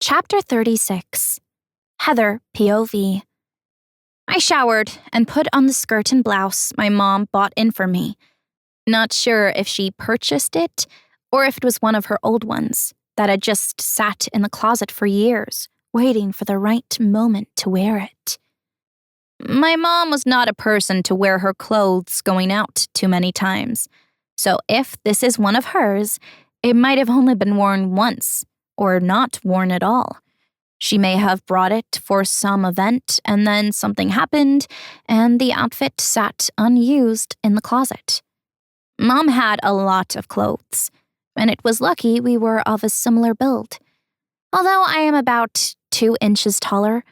Chapter 36. Heather, POV. I showered and put on the skirt and blouse my mom bought in for me. Not sure if she purchased it or if it was one of her old ones that had just sat in the closet for years, waiting for the right moment to wear it. My mom was not a person to wear her clothes going out too many times, so if this is one of hers, it might have only been worn once, or not worn at all. She may have brought it for some event, and then something happened, and the outfit sat unused in the closet. Mom had a lot of clothes, and it was lucky we were of a similar build. Although I am about 2 inches taller,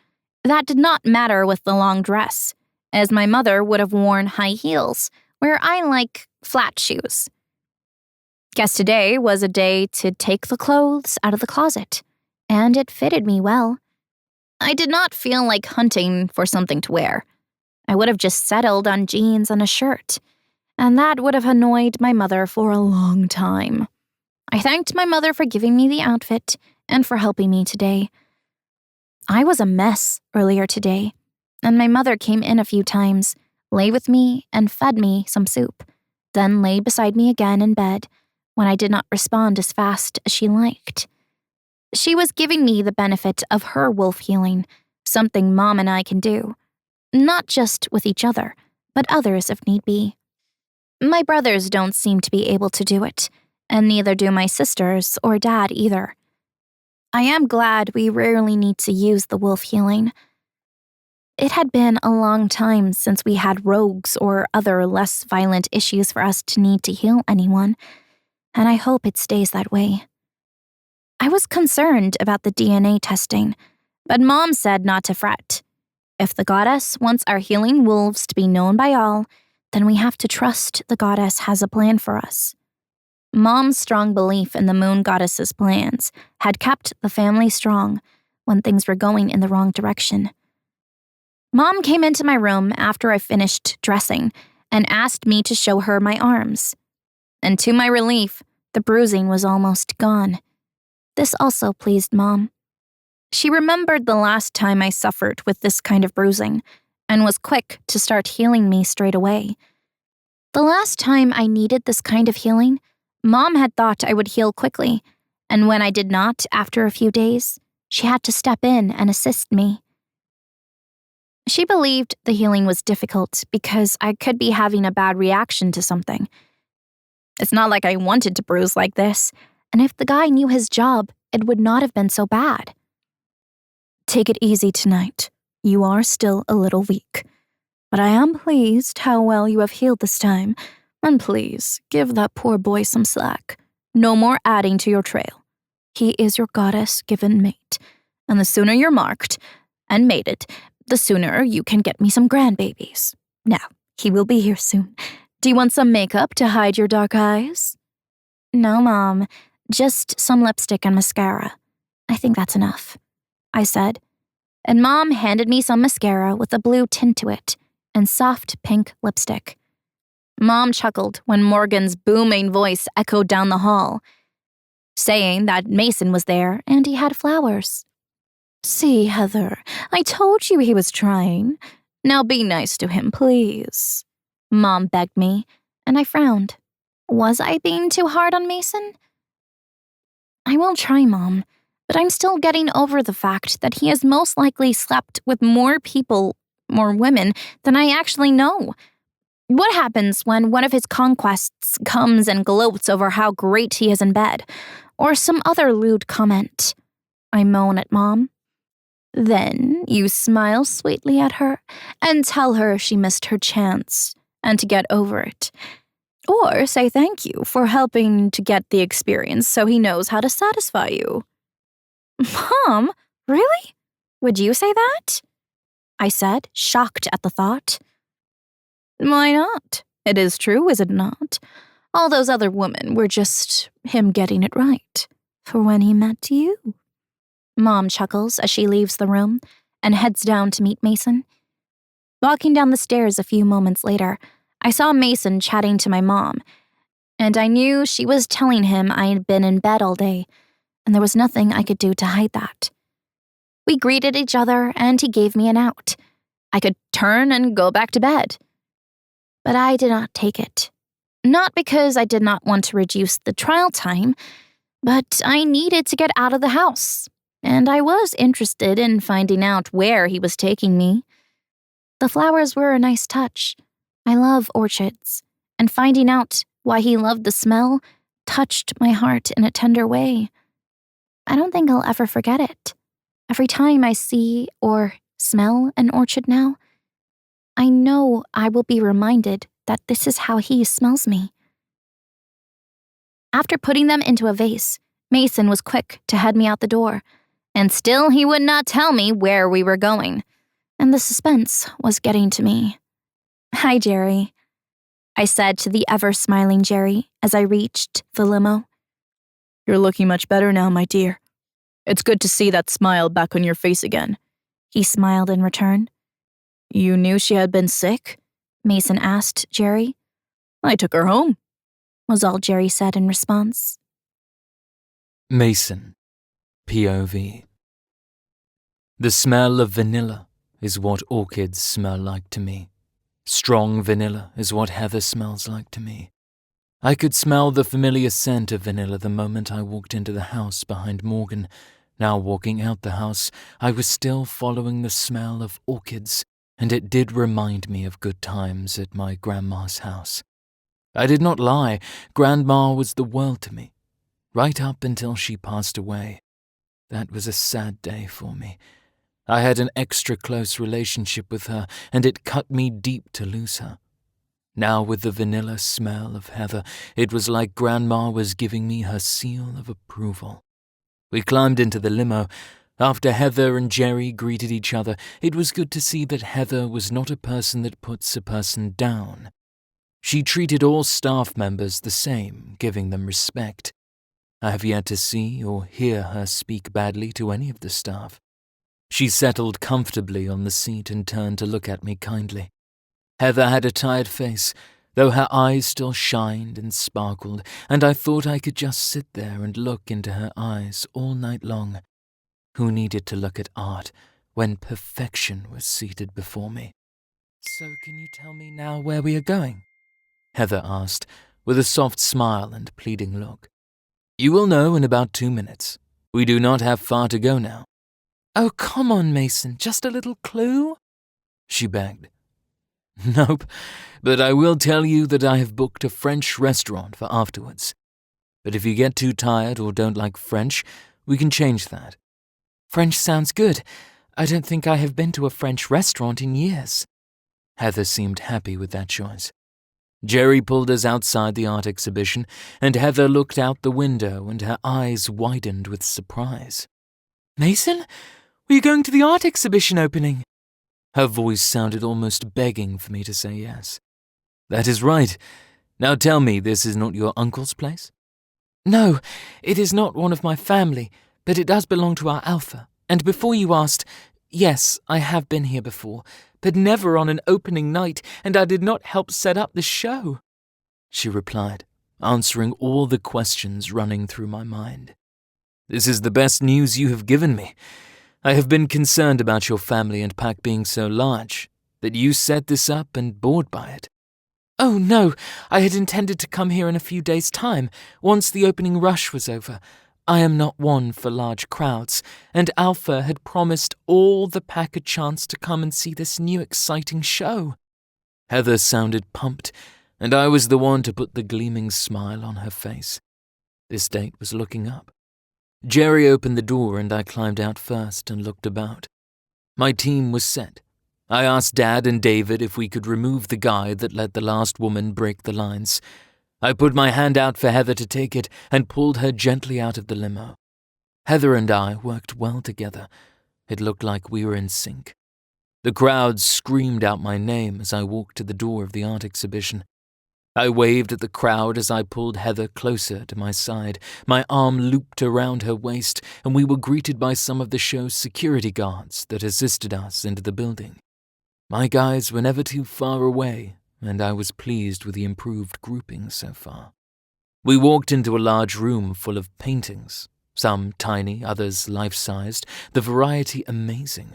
that did not matter with the long dress, as my mother would have worn high heels, where I like flat shoes. Guess today was a day to take the clothes out of the closet, and it fitted me well. I did not feel like hunting for something to wear. I would have just settled on jeans and a shirt, and that would have annoyed my mother for a long time. I thanked my mother for giving me the outfit and for helping me today. I was a mess earlier today, and my mother came in a few times, lay with me, and fed me some soup, then lay beside me again in bed when I did not respond as fast as she liked. She was giving me the benefit of her wolf healing, something Mom and I can do, not just with each other, but others if need be. My brothers don't seem to be able to do it, and neither do my sisters or Dad either. I am glad we rarely need to use the wolf healing. It had been a long time since we had rogues or other less violent issues for us to need to heal anyone, and I hope it stays that way. I was concerned about the DNA testing, but Mom said not to fret. If the goddess wants our healing wolves to be known by all, then we have to trust the goddess has a plan for us. Mom's strong belief in the moon goddess's plans had kept the family strong when things were going in the wrong direction. Mom came into my room after I finished dressing and asked me to show her my arms. And to my relief, the bruising was almost gone. This also pleased Mom. She remembered the last time I suffered with this kind of bruising and was quick to start healing me straight away. The last time I needed this kind of healing, Mom had thought I would heal quickly, and when I did not after a few days, she had to step in and assist me. She believed the healing was difficult because I could be having a bad reaction to something. It's not like I wanted to bruise like this, and if the guy knew his job, it would not have been so bad. Take it easy tonight. You are still a little weak, but I am pleased how well you have healed this time. And please, give that poor boy some slack. No more adding to your trail. He is your goddess-given mate, and the sooner you're marked and mated, the sooner you can get me some grandbabies. Now, he will be here soon. Do you want some makeup to hide your dark eyes? No, Mom. Just some lipstick and mascara. I think that's enough, I said, and Mom handed me some mascara with a blue tint to it and soft pink lipstick. Mom chuckled when Morgan's booming voice echoed down the hall, saying that Mason was there and he had flowers. See, Heather, I told you he was trying. Now be nice to him, please. Mom begged me, and I frowned. Was I being too hard on Mason? I will try, Mom, but I'm still getting over the fact that he has most likely slept with more women than I actually know. What happens when one of his conquests comes and gloats over how great he is in bed, or some other lewd comment? I moan at Mom. Then you smile sweetly at her and tell her she missed her chance and to get over it. Or say thank you for helping to get the experience so he knows how to satisfy you. Mom, really? Would you say that? I said, shocked at the thought. Why not? It is true, is it not? All those other women were just him getting it right for when he met you. Mom chuckles as she leaves the room and heads down to meet Mason. Walking down the stairs a few moments later, I saw Mason chatting to my mom, and I knew she was telling him I had been in bed all day, and there was nothing I could do to hide that. We greeted each other and he gave me an out. I could turn and go back to bed. But I did not take it. Not because I did not want to reduce the trial time, but I needed to get out of the house, and I was interested in finding out where he was taking me. The flowers were a nice touch. I love orchids, and finding out why he loved the smell touched my heart in a tender way. I don't think I'll ever forget it. Every time I see or smell an orchid now, I know I will be reminded that this is how he smells me. After putting them into a vase, Mason was quick to head me out the door, and still he would not tell me where we were going, and the suspense was getting to me. "Hi, Jerry," I said to the ever-smiling Jerry as I reached the limo. "You're looking much better now, my dear. It's good to see that smile back on your face again." He smiled in return. "You knew she had been sick?" Mason asked Jerry. "I took her home," was all Jerry said in response. Mason, POV. The smell of vanilla is what orchids smell like to me. Strong vanilla is what Heather smells like to me. I could smell the familiar scent of vanilla the moment I walked into the house behind Morgan. Now walking out the house, I was still following the smell of orchids, and it did remind me of good times at my grandma's house. I did not lie, Grandma was the world to me, right up until she passed away. That was a sad day for me. I had an extra close relationship with her, and it cut me deep to lose her. Now with the vanilla smell of Heather, it was like Grandma was giving me her seal of approval. We climbed into the limo. After Heather and Jerry greeted each other, it was good to see that Heather was not a person that puts a person down. She treated all staff members the same, giving them respect. I have yet to see or hear her speak badly to any of the staff. She settled comfortably on the seat and turned to look at me kindly. Heather had a tired face, though her eyes still shined and sparkled, and I thought I could just sit there and look into her eyes all night long. Who needed to look at art when perfection was seated before me? "So can you tell me now where we are going?" Heather asked, with a soft smile and pleading look. "You will know in about 2 minutes. We do not have far to go now." "Oh, come on, Mason, just a little clue?" she begged. "Nope, but I will tell you that I have booked a French restaurant for afterwards. But if you get too tired or don't like French, we can change that." "French sounds good. I don't think I have been to a French restaurant in years." Heather seemed happy with that choice. Jerry pulled us outside the art exhibition, and Heather looked out the window and her eyes widened with surprise. "Mason, were you going to the art exhibition opening?" Her voice sounded almost begging for me to say yes. "That is right. Now tell me, this is not your uncle's place?" "No, it is not one of my family, but it does belong to our Alpha. And before you asked, yes, I have been here before, but never on an opening night, and I did not help set up the show," she replied, answering all the questions running through my mind. "This is the best news you have given me. I have been concerned about your family and pack being so large, that you set this up and bored by it." "Oh no, I had intended to come here in a few days' time, once the opening rush was over. I am not one for large crowds, and Alpha had promised all the pack a chance to come and see this new exciting show." Heather sounded pumped, and I was the one to put the gleaming smile on her face. This date was looking up. Jerry opened the door and I climbed out first and looked about. My team was set. I asked Dad and David if we could remove the guy that let the last woman break the lines. I put my hand out for Heather to take it and pulled her gently out of the limo. Heather and I worked well together. It looked like we were in sync. The crowd screamed out my name as I walked to the door of the art exhibition. I waved at the crowd as I pulled Heather closer to my side. My arm looped around her waist, and we were greeted by some of the show's security guards that assisted us into the building. My guys were never too far away, and I was pleased with the improved grouping so far. We walked into a large room full of paintings. Some tiny, others life-sized, the variety amazing.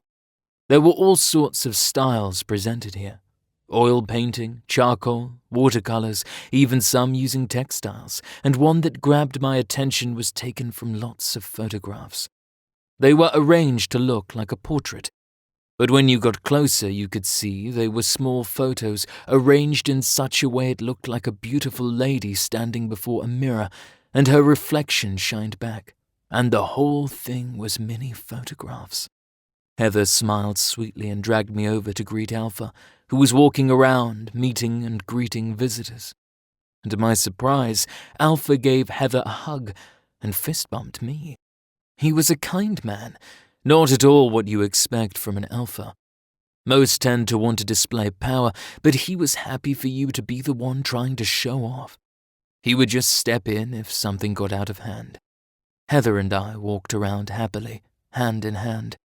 There were all sorts of styles presented here. Oil painting, charcoal, watercolors, even some using textiles, and one that grabbed my attention was taken from lots of photographs. They were arranged to look like a portrait, but when you got closer you could see they were small photos arranged in such a way it looked like a beautiful lady standing before a mirror, and her reflection shined back, and the whole thing was mini photographs. Heather smiled sweetly and dragged me over to greet Alpha, who was walking around, meeting and greeting visitors. And to my surprise, Alpha gave Heather a hug and fist-bumped me. He was a kind man, not at all what you expect from an alpha. Most tend to want to display power, but he was happy for you to be the one trying to show off. He would just step in if something got out of hand. Heather and I walked around happily, hand in hand.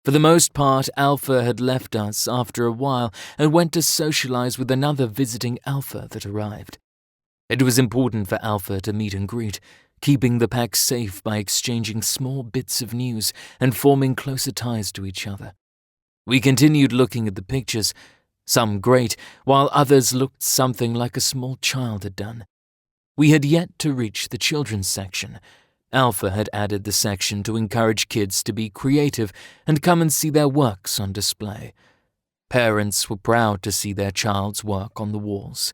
For the most part, Alpha had left us after a while and went to socialize with another visiting Alpha that arrived. It was important for Alpha to meet and greet, keeping the pack safe by exchanging small bits of news and forming closer ties to each other. We continued looking at the pictures, some great, while others looked something like a small child had done. We had yet to reach the children's section. Alpha had added the section to encourage kids to be creative and come and see their works on display. Parents were proud to see their child's work on the walls.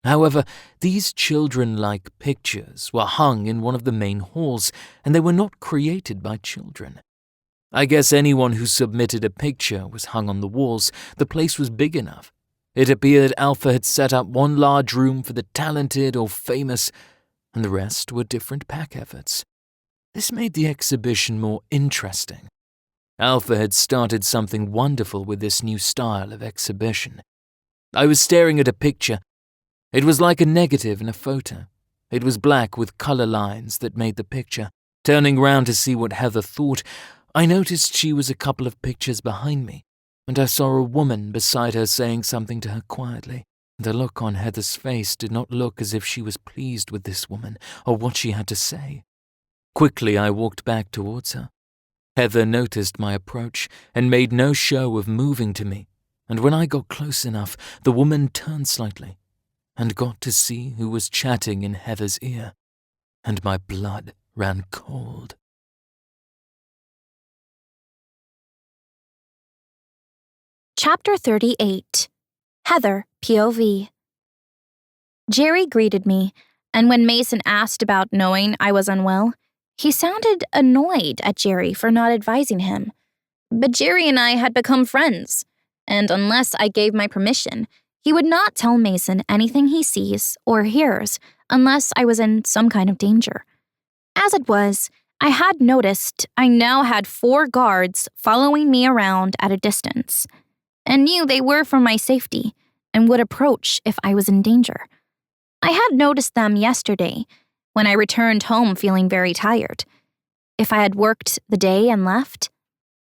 However, these children-like pictures were hung in one of the main halls, and they were not created by children. I guess anyone who submitted a picture was hung on the walls. The place was big enough. It appeared Alpha had set up one large room for the talented or famous, and the rest were different pack efforts. This made the exhibition more interesting. Alpha had started something wonderful with this new style of exhibition. I was staring at a picture. It was like a negative in a photo. It was black with color lines that made the picture. Turning round to see what Heather thought, I noticed she was a couple of pictures behind me, and I saw a woman beside her saying something to her quietly. The look on Heather's face did not look as if she was pleased with this woman or what she had to say. Quickly I walked back towards her. Heather noticed my approach and made no show of moving to me, and when I got close enough, the woman turned slightly and got to see who was chatting in Heather's ear, and my blood ran cold. Chapter 38. Heather, POV. Jerry greeted me, and when Mason asked about knowing I was unwell, he sounded annoyed at Jerry for not advising him. But Jerry and I had become friends, and unless I gave my permission, he would not tell Mason anything he sees or hears unless I was in some kind of danger. As it was, I had noticed I now had 4 guards following me around at a distance, and knew they were for my safety and would approach if I was in danger. I had noticed them yesterday when I returned home feeling very tired. If I had worked the day and left,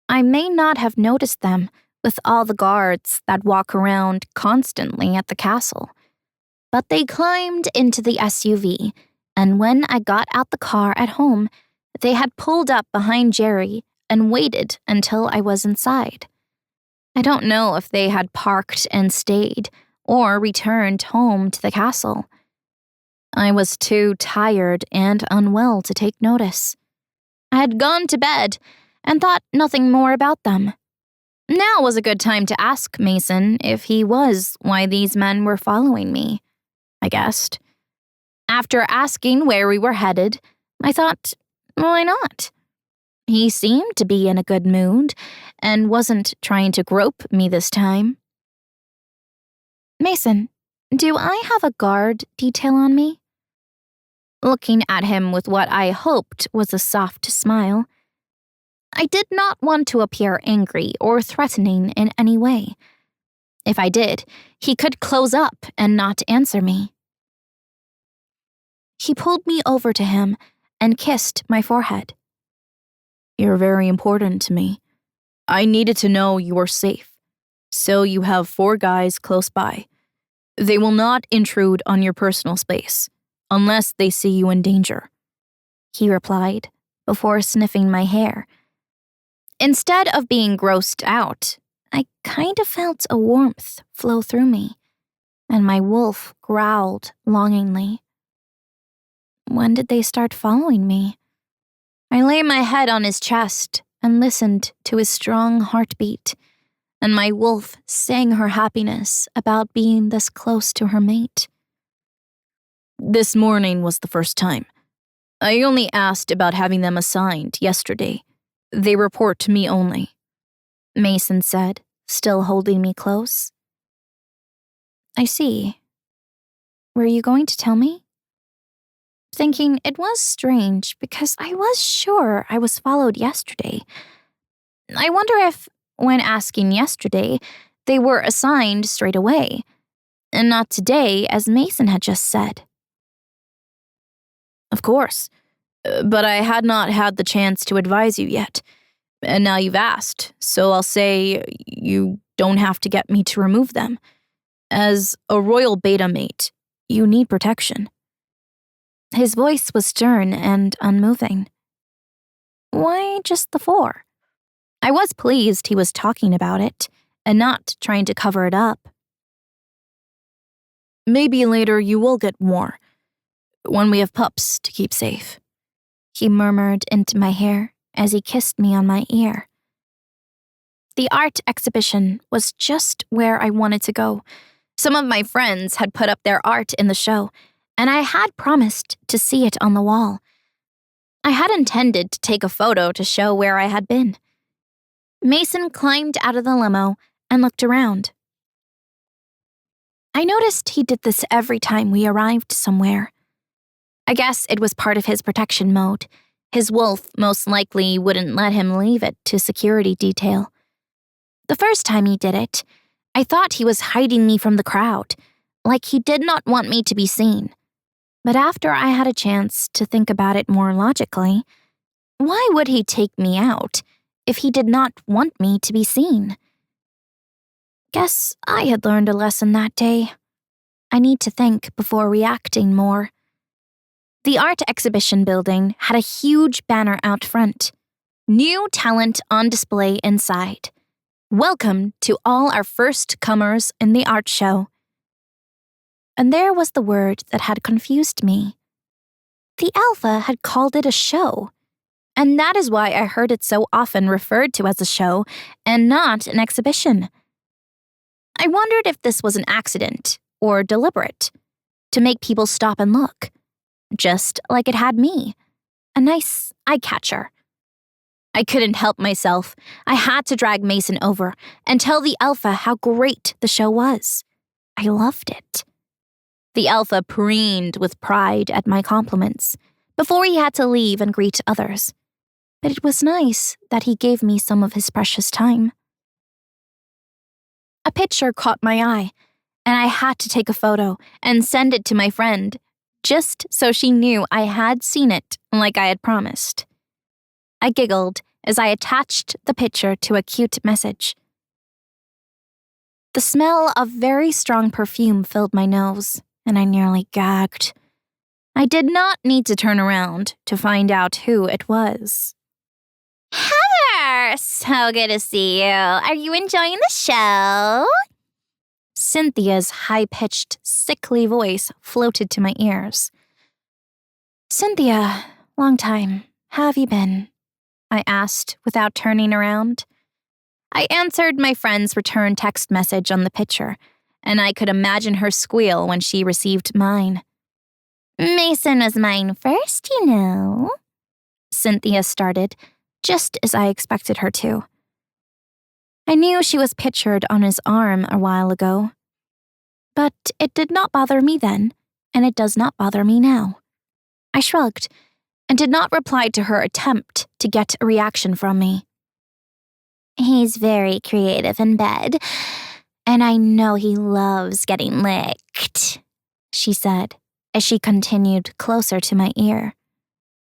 I may not have noticed them with all the guards that walk around constantly at the castle. But they climbed into the SUV, and when I got out the car at home, they had pulled up behind Jerry and waited until I was inside. I don't know if they had parked and stayed or returned home to the castle. I was too tired and unwell to take notice. I had gone to bed and thought nothing more about them. Now was a good time to ask Mason if he was why these men were following me, I guessed. After asking where we were headed, I thought, why not? He seemed to be in a good mood and wasn't trying to grope me this time. Mason, do I have a guard detail on me? Looking at him with what I hoped was a soft smile. I did not want to appear angry or threatening in any way. If I did, he could close up and not answer me. He pulled me over to him and kissed my forehead. You're very important to me. I needed to know you were safe, so you have 4 guys close by. They will not intrude on your personal space, unless they see you in danger. He replied. before sniffing my hair. Instead of being grossed out, I kind of felt a warmth flow through me, and my wolf growled longingly. When did they start following me? I lay my head on his chest and listened to his strong heartbeat, and my wolf sang her happiness about being this close to her mate. This morning was the first time. I only asked about having them assigned yesterday. They report to me only, Mason said, still holding me close. I see. Were you going to tell me? Thinking it was strange because I was sure I was followed yesterday. I wonder if, when asking yesterday, they were assigned straight away, and not today as Mason had just said. Of course, but I had not had the chance to advise you yet, and now you've asked, so I'll say you don't have to get me to remove them. As a royal beta mate, you need protection. His voice was stern and unmoving. Why just the 4? I was pleased he was talking about it and not trying to cover it up. Maybe later you will get more, when we have pups to keep safe, he murmured into my hair as he kissed me on my ear. The art exhibition was just where I wanted to go. Some of my friends had put up their art in the show, and I had promised to see it on the wall. I had intended to take a photo to show where I had been. Mason climbed out of the limo and looked around. I noticed he did this every time we arrived somewhere. I guess it was part of his protection mode. His wolf most likely wouldn't let him leave it to security detail. The first time he did it, I thought he was hiding me from the crowd, like he did not want me to be seen. But after I had a chance to think about it more logically, why would he take me out if he did not want me to be seen? Guess I had learned a lesson that day. I need to think before reacting more. The art exhibition building had a huge banner out front. New talent on display inside. Welcome to all our first comers in the art show. And there was the word that had confused me. The alpha had called it a show, and that is why I heard it so often referred to as a show and not an exhibition. I wondered if this was an accident or deliberate, to make people stop and look, just like it had me, a nice eye-catcher. I couldn't help myself. I had to drag Mason over and tell the alpha how great the show was. I loved it. The alpha preened with pride at my compliments before he had to leave and greet others. But it was nice that he gave me some of his precious time. A picture caught my eye, and I had to take a photo and send it to my friend, just so she knew I had seen it like I had promised. I giggled as I attached the picture to a cute message. The smell of very strong perfume filled my nose, and I nearly gagged. I did not need to turn around to find out who it was. Heather! So good to see you. Are you enjoying the show? Cynthia's high-pitched, sickly voice floated to my ears. Cynthia, long time. How have you been? I asked without turning around. I answered my friend's return text message on the picture, and I could imagine her squeal when she received mine. Mason was mine first, you know. Cynthia started, just as I expected her to. I knew she was pictured on his arm a while ago. But it did not bother me then, and it does not bother me now. I shrugged, and did not reply to her attempt to get a reaction from me. He's very creative in bed, and I know he loves getting licked, she said, as she continued closer to my ear.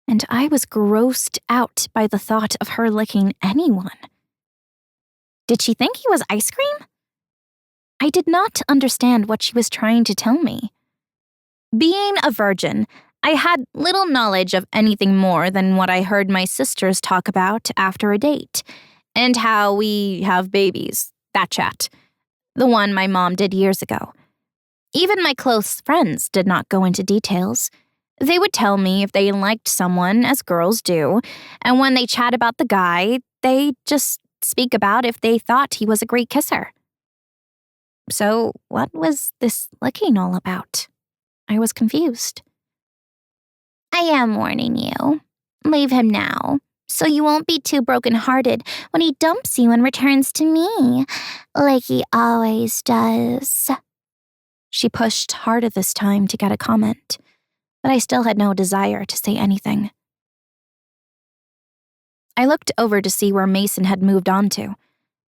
And I was grossed out by the thought of her licking anyone. Did she think he was ice cream? I did not understand what she was trying to tell me. Being a virgin, I had little knowledge of anything more than what I heard my sisters talk about after a date, and how we have babies, that chat, the one my mom did years ago. Even my close friends did not go into details. They would tell me if they liked someone, as girls do, and when they chat about the guy, they just speak about if they thought he was a great kisser. So, what was this licking all about? I was confused. I am warning you. Leave him now, so you won't be too broken-hearted when he dumps you and returns to me, like he always does. She pushed harder this time to get a comment, but I still had no desire to say anything. I looked over to see where Mason had moved on to,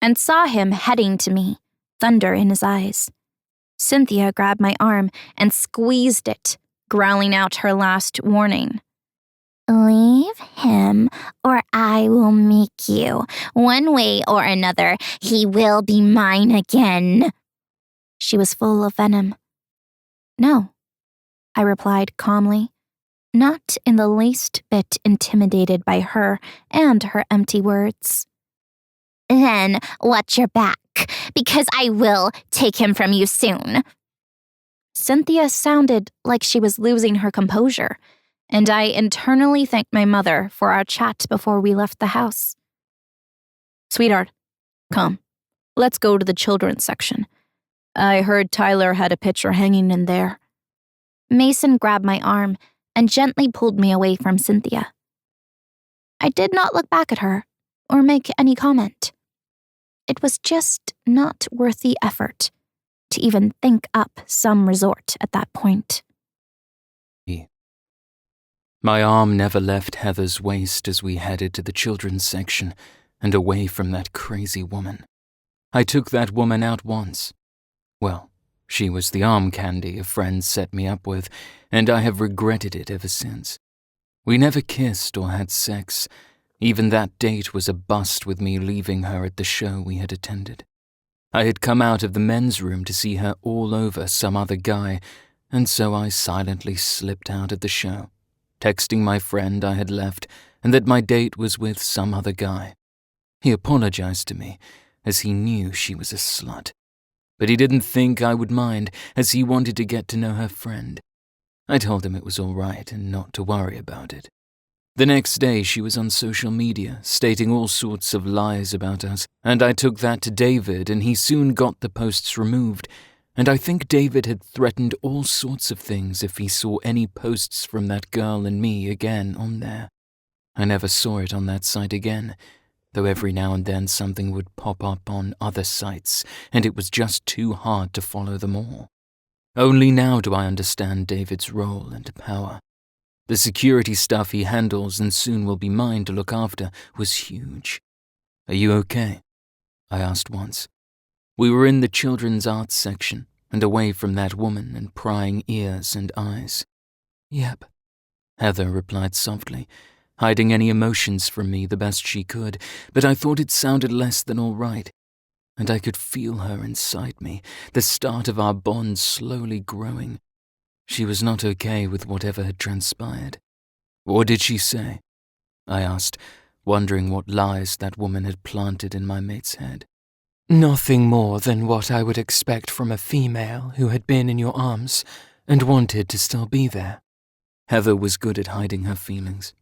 and saw him heading to me, thunder in his eyes. Cynthia grabbed my arm and squeezed it, growling out her last warning. Leave him, or I will make you. One way or another, he will be mine again. She was full of venom. No, I replied calmly, not in the least bit intimidated by her and her empty words. Then watch your back, because I will take him from you soon. Cynthia sounded like she was losing her composure, and I internally thanked my mother for our chat before we left the house. Sweetheart, come, let's go to the children's section. I heard Tyler had a picture hanging in there. Mason grabbed my arm and gently pulled me away from Cynthia. I did not look back at her or make any comment. It was just not worth the effort to even think up some resort at that point. My arm never left Heather's waist as we headed to the children's section and away from that crazy woman. I took that woman out once. Well, she was the arm candy a friend set me up with, and I have regretted it ever since. We never kissed or had sex. Even that date was a bust with me leaving her at the show we had attended. I had come out of the men's room to see her all over some other guy, and so I silently slipped out of the show, texting my friend I had left and that my date was with some other guy. He apologized to me, as he knew she was a slut. But he didn't think I would mind, as he wanted to get to know her friend. I told him it was all right and not to worry about it. The next day she was on social media, stating all sorts of lies about us, and I took that to David, and he soon got the posts removed, and I think David had threatened all sorts of things if he saw any posts from that girl and me again on there. I never saw it on that site again, though every now and then something would pop up on other sites, and it was just too hard to follow them all. Only now do I understand David's role and power. The security stuff he handles and soon will be mine to look after was huge. Are you okay? I asked once. We were in the children's arts section and away from that woman and prying ears and eyes. Yep, Heather replied softly, hiding any emotions from me the best she could, but I thought it sounded less than all right, and I could feel her inside me, the start of our bond slowly growing. She was not okay with whatever had transpired. What did she say? I asked, wondering what lies that woman had planted in my mate's head. Nothing more than what I would expect from a female who had been in your arms and wanted to still be there. Heather was good at hiding her feelings.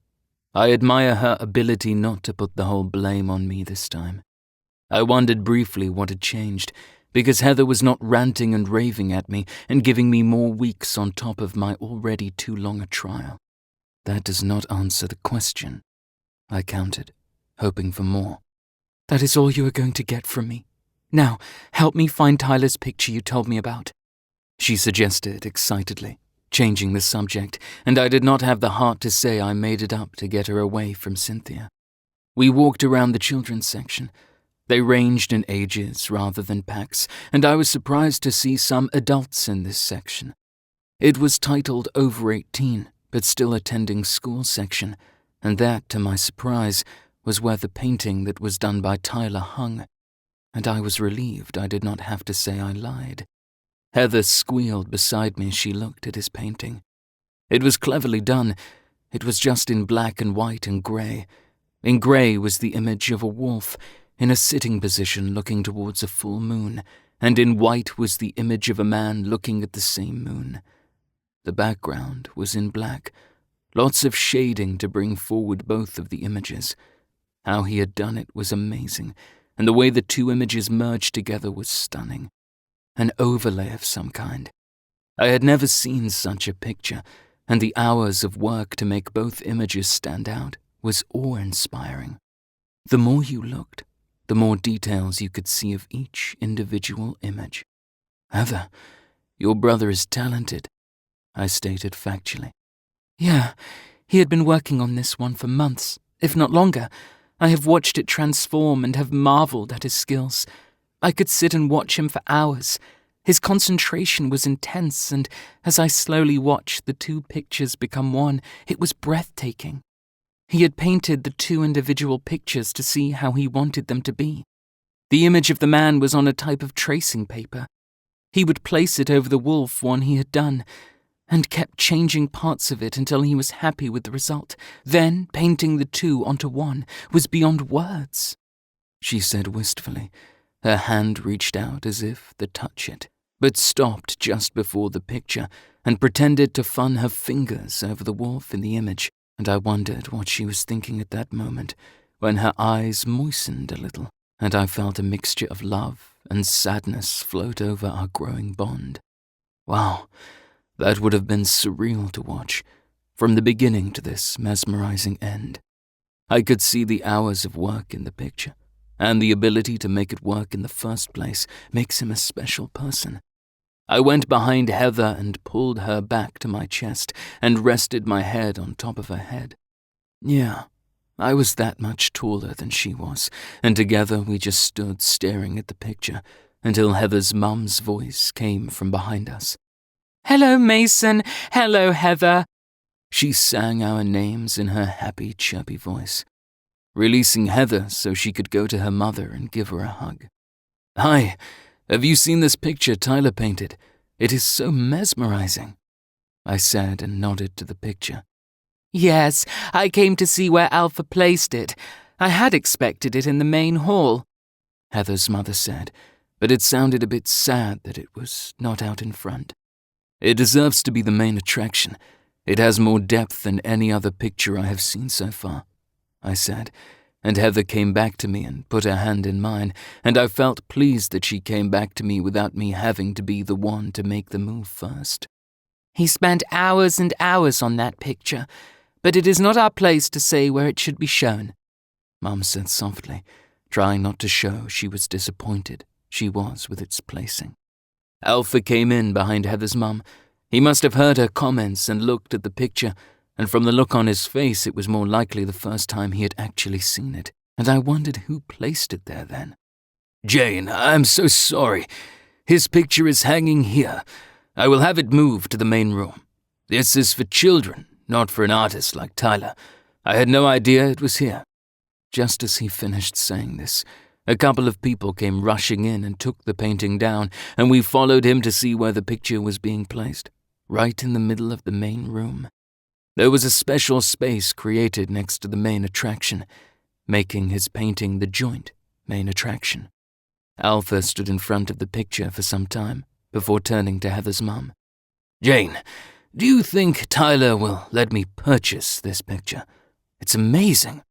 I admire her ability not to put the whole blame on me this time. I wondered briefly what had changed, because Heather was not ranting and raving at me and giving me more weeks on top of my already too long a trial. That does not answer the question. I counted, hoping for more. That is all you are going to get from me. Now, help me find Tyler's picture you told me about, she suggested excitedly, changing the subject, and I did not have the heart to say I made it up to get her away from Cynthia. We walked around the children's section. They ranged in ages rather than packs, and I was surprised to see some adults in this section. It was titled over 18, but still attending school section, and that, to my surprise, was where the painting that was done by Tyler hung, and I was relieved I did not have to say I lied. Heather squealed beside me as she looked at his painting. It was cleverly done. It was just in black and white and grey. In grey was the image of a wolf, in a sitting position looking towards a full moon, and in white was the image of a man looking at the same moon. The background was in black, lots of shading to bring forward both of the images. How he had done it was amazing, and the way the two images merged together was stunning. An overlay of some kind. I had never seen such a picture, and the hours of work to make both images stand out was awe-inspiring. The more you looked, the more details you could see of each individual image. Heather, your brother is talented, I stated factually. Yeah, he had been working on this one for months, if not longer. I have watched it transform and have marveled at his skills. I could sit and watch him for hours. His concentration was intense, and as I slowly watched the two pictures become one, it was breathtaking. He had painted the two individual pictures to see how he wanted them to be. The image of the man was on a type of tracing paper. He would place it over the wolf one he had done, and kept changing parts of it until he was happy with the result. Then, painting the two onto one was beyond words, she said wistfully. Her hand reached out as if to touch it, but stopped just before the picture and pretended to fun her fingers over the wolf in the image, and I wondered what she was thinking at that moment, when her eyes moistened a little, and I felt a mixture of love and sadness float over our growing bond. Wow, that would have been surreal to watch, from the beginning to this mesmerizing end. I could see the hours of work in the picture, and the ability to make it work in the first place makes him a special person. I went behind Heather and pulled her back to my chest and rested my head on top of her head. Yeah, I was that much taller than she was, and together we just stood staring at the picture until Heather's mum's voice came from behind us. "Hello, Mason. Hello, Heather." She sang our names in her happy, chirpy voice, releasing Heather so she could go to her mother and give her a hug. "Hi, have you seen this picture Tyler painted? It is so mesmerizing," I said and nodded to the picture. "Yes, I came to see where Alpha placed it. I had expected it in the main hall," Heather's mother said, but it sounded a bit sad that it was not out in front. "It deserves to be the main attraction. It has more depth than any other picture I have seen so far," I said, and Heather came back to me and put her hand in mine, and I felt pleased that she came back to me without me having to be the one to make the move first. "He spent hours and hours on that picture, but it is not our place to say where it should be shown," Mum said softly, trying not to show she was disappointed she was with its placing. Alpha came in behind Heather's mum. He must have heard her comments and looked at the picture, and from the look on his face it was more likely the first time he had actually seen it, and I wondered who placed it there then. "Jane, I'm so sorry. His picture is hanging here. I will have it moved to the main room. This is for children, not for an artist like Tyler. I had no idea it was here." Just as he finished saying this, a couple of people came rushing in and took the painting down, and we followed him to see where the picture was being placed, right in the middle of the main room. There was a special space created next to the main attraction, making his painting the joint main attraction. Alpha stood in front of the picture for some time before turning to Heather's mum. "Jane, do you think Tyler will let me purchase this picture? It's amazing,"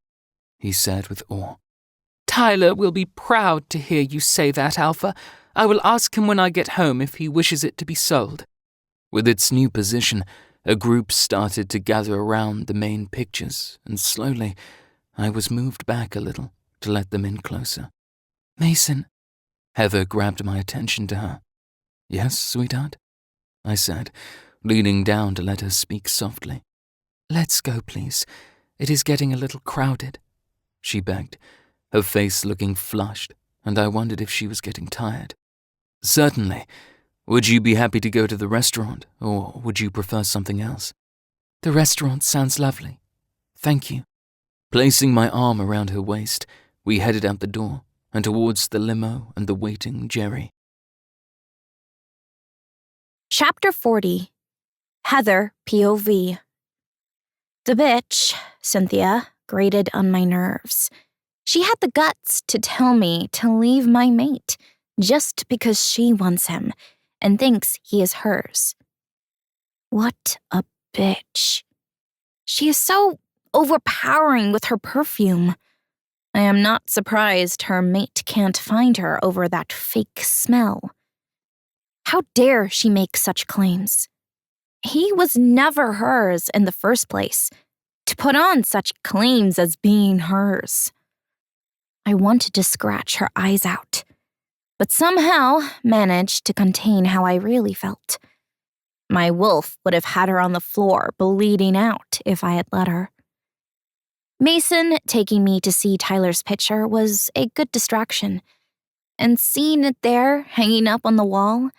he said with awe. "Tyler will be proud to hear you say that, Alpha. I will ask him when I get home if he wishes it to be sold." With its new position, a group started to gather around the main pictures, and slowly I was moved back a little to let them in closer. "Mason," Heather grabbed my attention to her. "Yes, sweetheart?" I said, leaning down to let her speak softly. "Let's go, please. It is getting a little crowded," she begged, her face looking flushed, and I wondered if she was getting tired. "Certainly. Would you be happy to go to the restaurant, or would you prefer something else?" "The restaurant sounds lovely. Thank you." Placing my arm around her waist, we headed out the door and towards the limo and the waiting Jerry. Chapter 40. Heather, POV. The bitch, Cynthia, grated on my nerves. She had the guts to tell me to leave my mate just because she wants him and thinks he is hers. What a bitch. She is so overpowering with her perfume. I am not surprised her mate can't find her over that fake smell. How dare she make such claims? He was never hers in the first place, to put on such claims as being hers. I wanted to scratch her eyes out, but somehow managed to contain how I really felt. My wolf would have had her on the floor bleeding out if I had let her. Mason taking me to see Tyler's picture was a good distraction, and seeing it there hanging up on the wall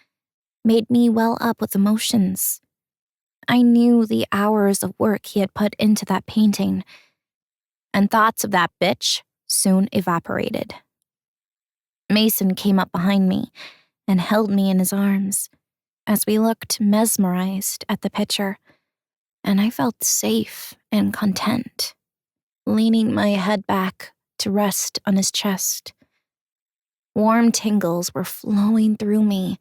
made me well up with emotions. I knew the hours of work he had put into that painting, and thoughts of that bitch soon evaporated. Mason came up behind me and held me in his arms as we looked mesmerized at the picture, and I felt safe and content, leaning my head back to rest on his chest. Warm tingles were flowing through me,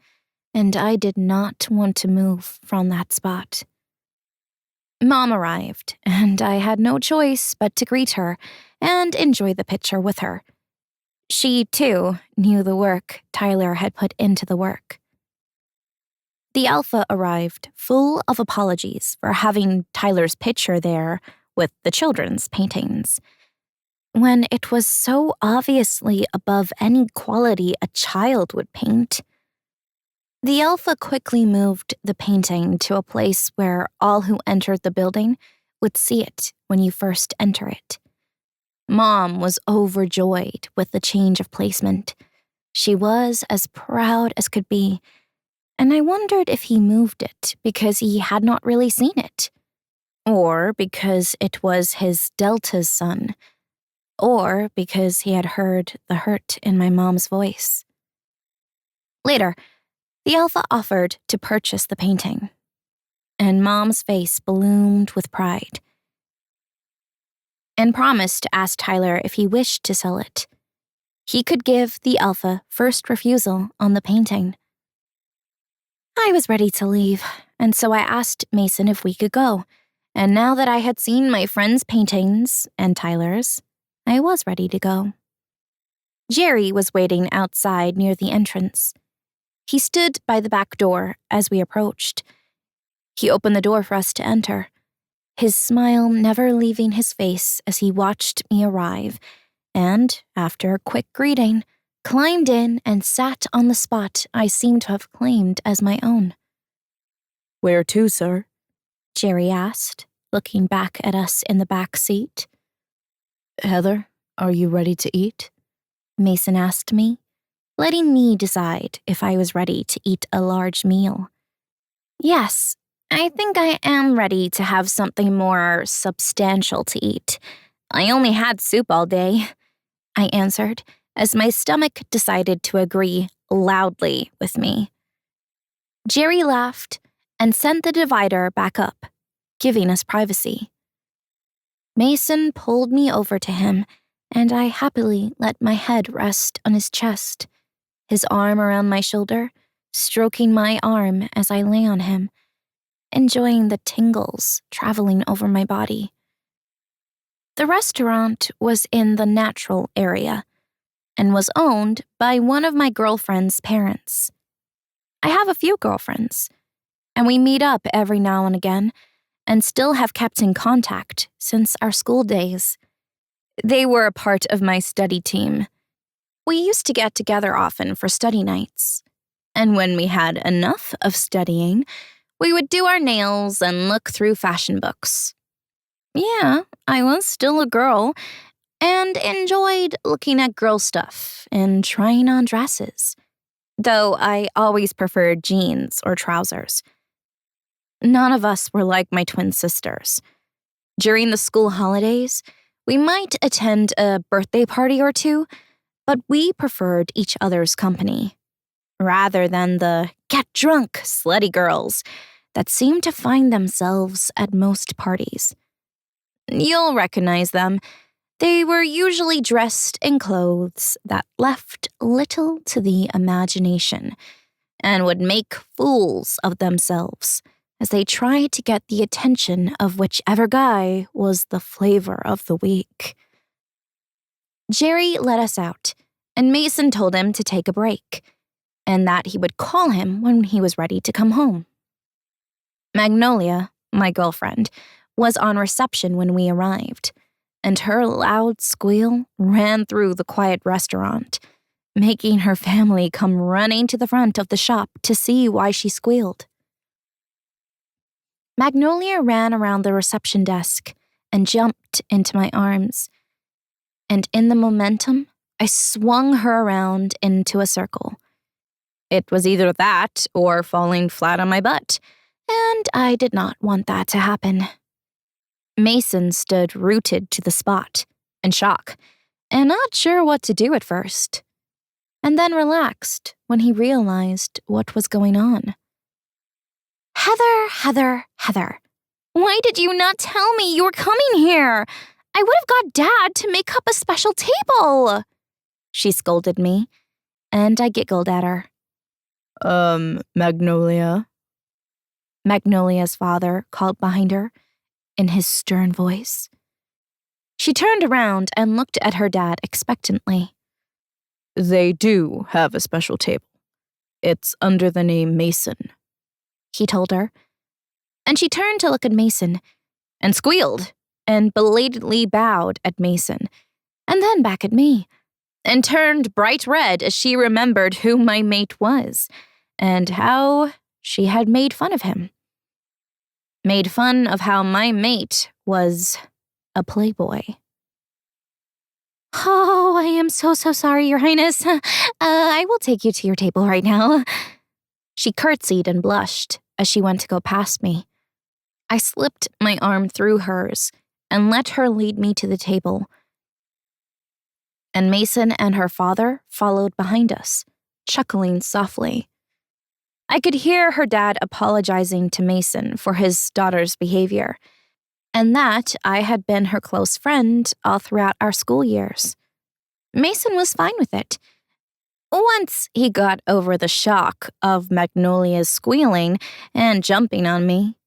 and I did not want to move from that spot. Mom arrived, and I had no choice but to greet her and enjoy the picture with her. She, too, knew the work Tyler had put into the work. The Alpha arrived full of apologies for having Tyler's picture there with the children's paintings, when it was so obviously above any quality a child would paint. The Alpha quickly moved the painting to a place where all who entered the building would see it when you first enter it. Mom was overjoyed with the change of placement. She was as proud as could be, and I wondered if he moved it because he had not really seen it, or because it was his Delta's son, or because he had heard the hurt in my mom's voice. Later, the Alpha offered to purchase the painting, and Mom's face bloomed with pride, and promised to ask Tyler if he wished to sell it. He could give the Alpha first refusal on the painting. I was ready to leave, and so I asked Mason if we could go, and now that I had seen my friend's paintings and Tyler's, I was ready to go. Jerry was waiting outside near the entrance. He stood by the back door as we approached. He opened the door for us to enter, his smile never leaving his face as he watched me arrive, and, after a quick greeting, climbed in and sat on the spot I seemed to have claimed as my own. "Where to, sir?" Jerry asked, looking back at us in the back seat. "Heather, are you ready to eat?" Mason asked me, letting me decide if I was ready to eat a large meal. Yes, I think I am ready to have something more substantial to eat. I only had soup all day, I answered, as my stomach decided to agree loudly with me. Jerry laughed and sent the divider back up, giving us privacy. Mason pulled me over to him, and I happily let my head rest on his chest, his arm around my shoulder, stroking my arm as I lay on him, enjoying the tingles traveling over my body. The restaurant was in the natural area and was owned by one of my girlfriend's parents. I have a few girlfriends, and we meet up every now and again and still have kept in contact since our school days. They were a part of my study team. We used to get together often for study nights, and when we had enough of studying, we would do our nails and look through fashion books. Yeah, I was still a girl and enjoyed looking at girl stuff and trying on dresses, though I always preferred jeans or trousers. None of us were like my twin sisters. During the school holidays, we might attend a birthday party or two, but we preferred each other's company, rather than the get drunk, slutty girls that seemed to find themselves at most parties. You'll recognize them. They were usually dressed in clothes that left little to the imagination and would make fools of themselves as they tried to get the attention of whichever guy was the flavor of the week. Jerry let us out, and Mason told him to take a break, and that he would call him when he was ready to come home. Magnolia, my girlfriend, was on reception when we arrived, and her loud squeal ran through the quiet restaurant, making her family come running to the front of the shop to see why she squealed. Magnolia ran around the reception desk and jumped into my arms, and in the momentum, I swung her around into a circle. It was either that or falling flat on my butt, and I did not want that to happen. Mason stood rooted to the spot, in shock, and not sure what to do at first, and then relaxed when he realized what was going on. Heather, why did you not tell me you were coming here? I would have got Dad to make up a special table, she scolded me, and I giggled at her. Magnolia? Magnolia's father called behind her in his stern voice. She turned around and looked at her dad expectantly. They do have a special table. It's under the name Mason, he told her. And she turned to look at Mason and squealed and belatedly bowed at Mason and then back at me and turned bright red as she remembered who my mate was and how she had made fun of him. Made fun of how my mate was a playboy. Oh, I am so sorry, Your Highness. I will take you to your table right now. She curtsied and blushed as she went to go past me. I slipped my arm through hers and let her lead me to the table. And Mason and her father followed behind us, chuckling softly. I could hear her dad apologizing to Mason for his daughter's behavior, and that I had been her close friend all throughout our school years. Mason was fine with it. Once he got over the shock of Magnolia's squealing and jumping on me,